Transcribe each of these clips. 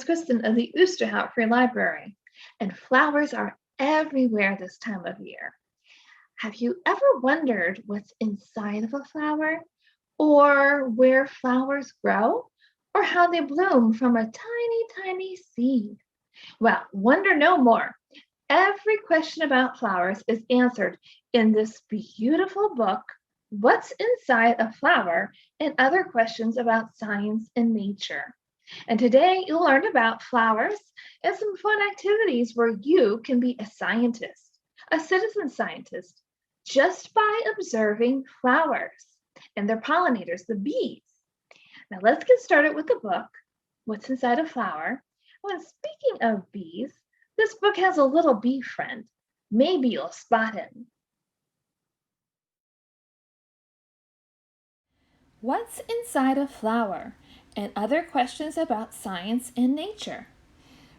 It's Kristen of the Oosterhout Free Library, and flowers are everywhere this time of year. Have you ever wondered what's inside of a flower, or where flowers grow, or how they bloom from a tiny, tiny seed? Well, wonder no more. Every question about flowers is answered in this beautiful book, What's Inside a Flower, and other questions about science and nature. And today you'll learn about flowers and some fun activities where you can be a scientist, a citizen scientist, just by observing flowers and their pollinators, the bees. Now let's get started with the book, What's Inside a Flower. When speaking of bees, this book has a little bee friend. Maybe you'll spot him. What's inside a flower? And other questions about science and nature.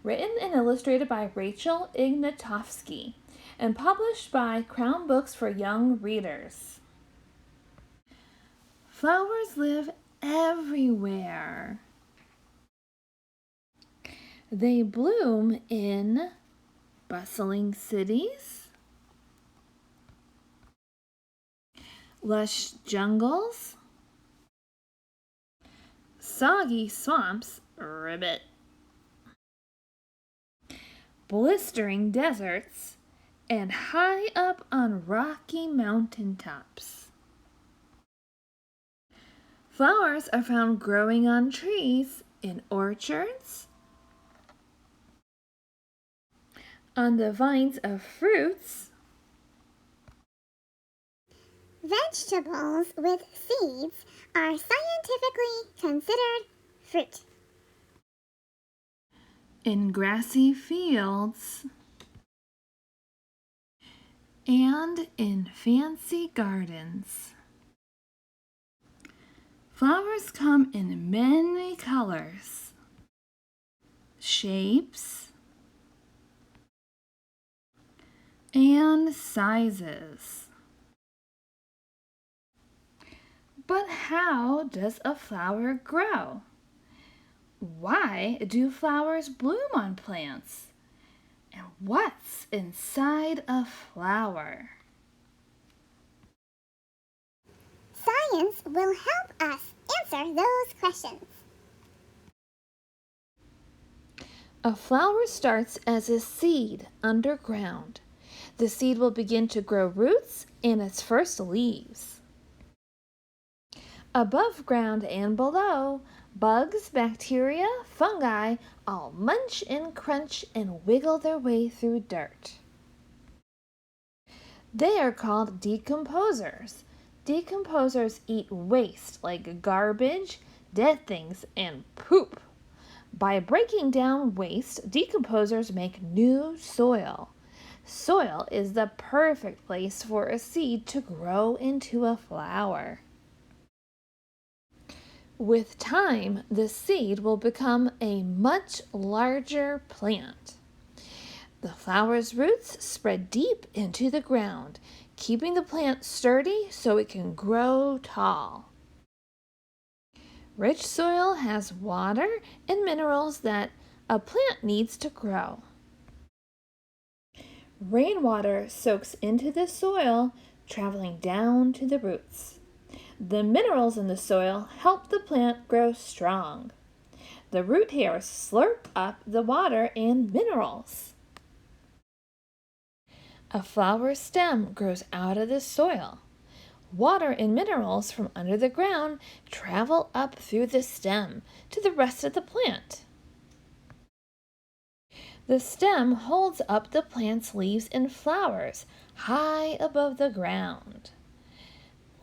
Written and illustrated by Rachel Ignatofsky and published by Crown Books for Young Readers. Flowers live everywhere. They bloom in bustling cities, lush jungles, soggy swamps, ribbit, blistering deserts, and high up on rocky mountain tops. Flowers are found growing on trees, in orchards, on the vines of fruits, vegetables with seeds are scientifically considered fruit. in grassy fields, and in fancy gardens. Flowers come in many colors, shapes, and sizes. But how does a flower grow? Why do flowers bloom on plants? And what's inside a flower? Science will help us answer those questions. A flower starts as a seed underground. The seed will begin to grow roots and its first leaves. Above ground and below, bugs, bacteria, fungi all munch and crunch and wiggle their way through dirt. They are called decomposers. Decomposers eat waste like garbage, dead things, and poop. By breaking down waste, decomposers make new soil. Soil is the perfect place for a seed to grow into a flower. With time, the seed will become a much larger plant. The flower's roots spread deep into the ground, keeping the plant sturdy so it can grow tall. Rich soil has water and minerals that a plant needs to grow. Rainwater soaks into the soil, traveling down to the roots. The minerals in the soil help the plant grow strong. The root hairs slurp up the water and minerals. A flower stem grows out of the soil. Water and minerals from under the ground travel up through the stem to the rest of the plant. The stem holds up the plant's leaves and flowers high above the ground.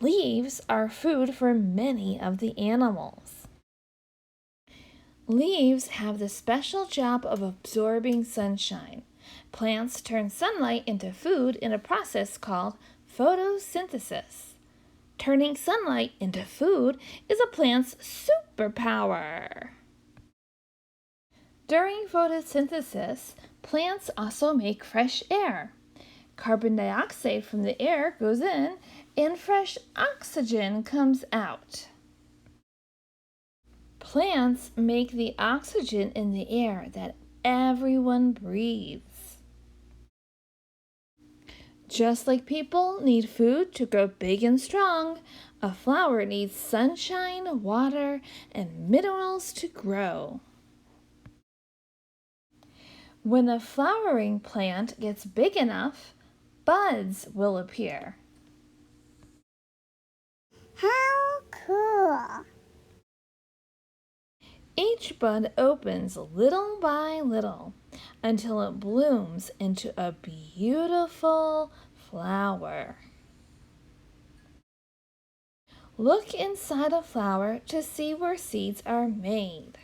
Leaves are food for many of the animals. Leaves have the special job of absorbing sunshine. Plants turn sunlight into food in a process called photosynthesis. Turning sunlight into food is a plant's superpower. During photosynthesis, plants also make fresh air. Carbon dioxide from the air goes in and fresh oxygen comes out. Plants make the oxygen in the air that everyone breathes. Just like people need food to grow big and strong, a flower needs sunshine, water, and minerals to grow. When a flowering plant gets big enough, buds will appear. How cool! Each bud opens little by little until it blooms into a beautiful flower. Look inside a flower to see where seeds are made.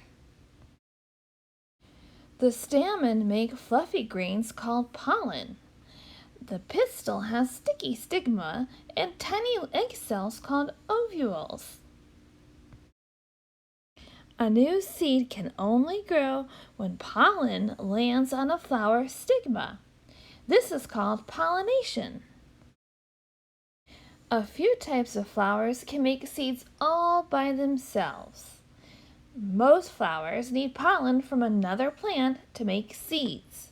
The stamen make fluffy grains called pollen. The pistil has sticky stigma and tiny egg cells called ovules. A new seed can only grow when pollen lands on a flower stigma. This is called pollination. A few types of flowers can make seeds all by themselves. Most flowers need pollen from another plant to make seeds.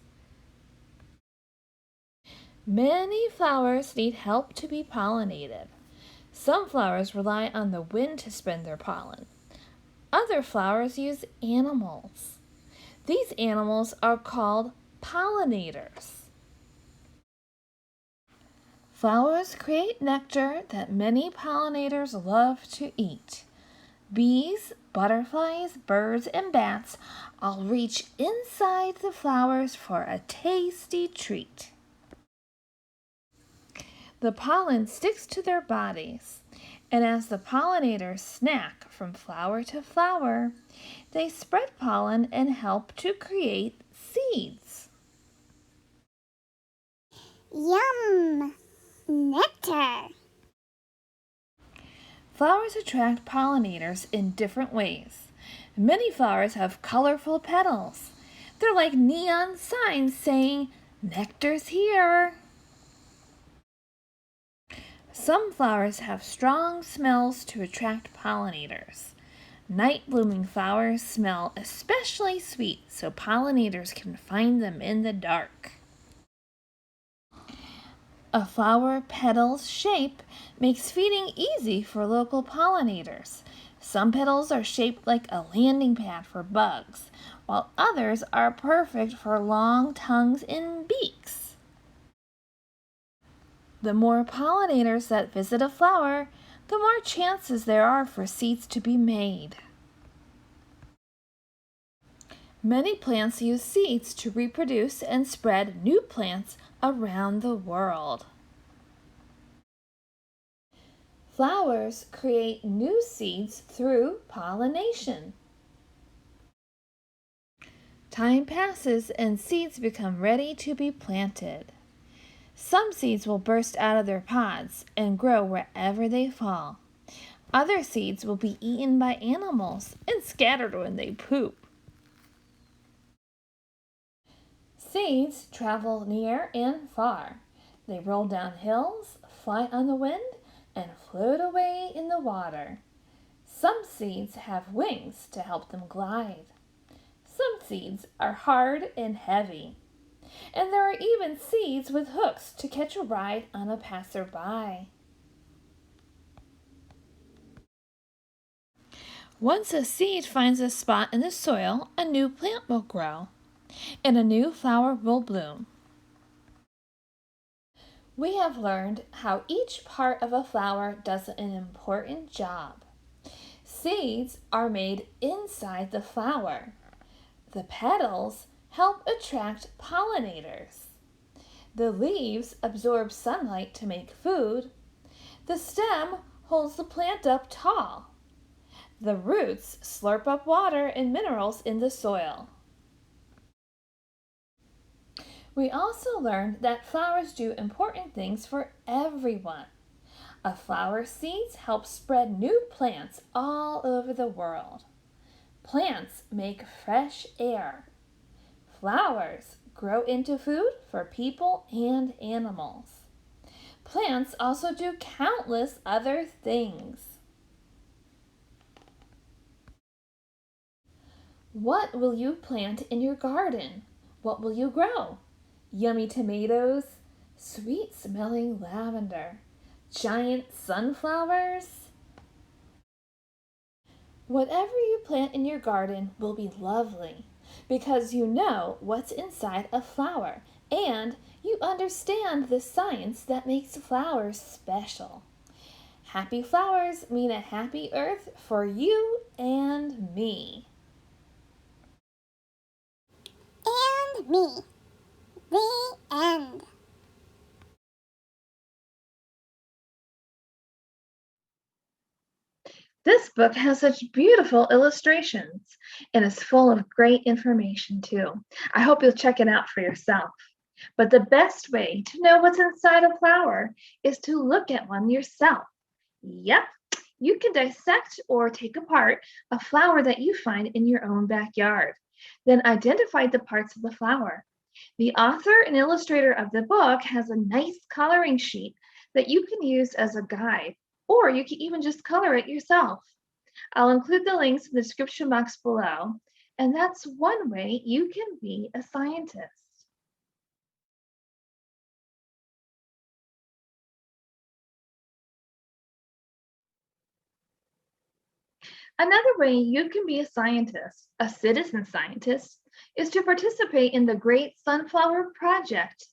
Many flowers need help to be pollinated. Some flowers rely on the wind to spread their pollen. Other flowers use animals. These animals are called pollinators. Flowers create nectar that many pollinators love to eat. Bees, butterflies, birds, and bats all reach inside the flowers for a tasty treat. The pollen sticks to their bodies, and as the pollinators snack from flower to flower, they spread pollen and help to create seeds. Yum! Nectar! Flowers attract pollinators in different ways. Many flowers have colorful petals. They're like neon signs saying, "Nectar's here." Some flowers have strong smells to attract pollinators. Night-blooming flowers smell especially sweet, so pollinators can find them in the dark. A flower petal's shape makes feeding easy for local pollinators. Some petals are shaped like a landing pad for bugs, while others are perfect for long tongues and beaks. The more pollinators that visit a flower, the more chances there are for seeds to be made. Many plants use seeds to reproduce and spread new plants around the world. Flowers create new seeds through pollination. Time passes and seeds become ready to be planted. Some seeds will burst out of their pods and grow wherever they fall. Other seeds will be eaten by animals and scattered when they poop. Seeds travel near and far. They roll down hills, fly on the wind, and float away in the water. Some seeds have wings to help them glide. Some seeds are hard and heavy. And there are even seeds with hooks to catch a ride on a passerby. Once a seed finds a spot in the soil, a new plant will grow, and a new flower will bloom. We have learned how each part of a flower does an important job. Seeds are made inside the flower. The petals help attract pollinators. The leaves absorb sunlight to make food. The stem holds the plant up tall. The roots slurp up water and minerals in the soil. We also learned that flowers do important things for everyone. A flower seeds help spread new plants all over the world. Plants make fresh air. Flowers grow into food for people and animals. Plants also do countless other things. What will you plant in your garden? What will you grow? Yummy tomatoes, sweet smelling lavender, giant sunflowers? Whatever you plant in your garden will be lovely because you know what's inside a flower and you understand the science that makes flowers special. Happy flowers mean a happy earth for you and me. And me. The end. This book has such beautiful illustrations and is full of great information too. I hope you'll check it out for yourself. But the best way to know what's inside a flower is to look at one yourself. Yep, you can dissect or take apart a flower that you find in your own backyard. Then identify the parts of the flower. The author and illustrator of the book has a nice coloring sheet that you can use as a guide, or you can even just color it yourself. I'll include the links in the description box below, and that's one way you can be a scientist. Another way you can be a scientist, a citizen scientist, is to participate in the Great Sunflower Project.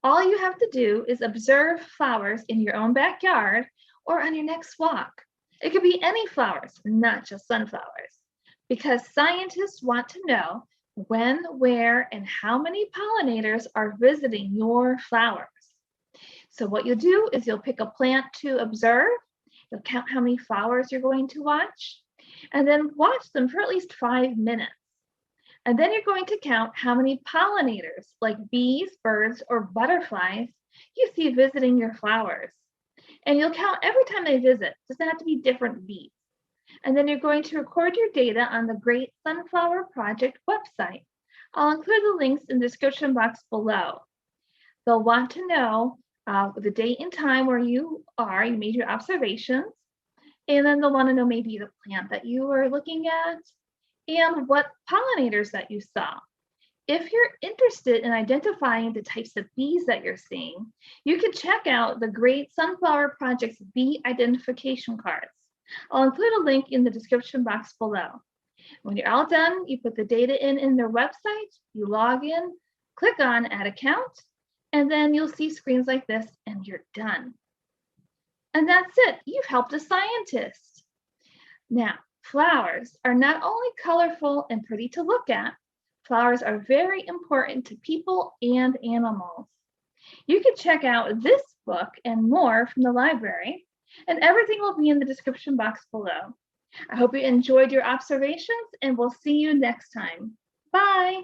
All you have to do is observe flowers in your own backyard or on your next walk. It could be any flowers, not just sunflowers, because scientists want to know when, where, and how many pollinators are visiting your flowers. So what you'll do is you'll pick a plant to observe, you'll count how many flowers you're going to watch, and then watch them for at least 5 minutes. And then you're going to count how many pollinators, like bees, birds, or butterflies, you see visiting your flowers. And you'll count every time they visit. It doesn't have to be different bees. And then you're going to record your data on the Great Sunflower Project website. I'll include the links in the description box below. They'll want to know the date and time where you made your observations, and then they'll want to know maybe the plant that you were looking at and what pollinators that you saw. If you're interested in identifying the types of bees that you're seeing, you can check out the Great Sunflower Project's bee identification cards. I'll include a link in the description box below. When you're all done, you put the data in their website, you log in, click on Add Account, and then you'll see screens like this and you're done. And that's it. You've helped a scientist. Now, flowers are not only colorful and pretty to look at, flowers are very important to people and animals. You can check out this book and more from the library, and everything will be in the description box below. I hope you enjoyed your observations, and we'll see you next time. Bye.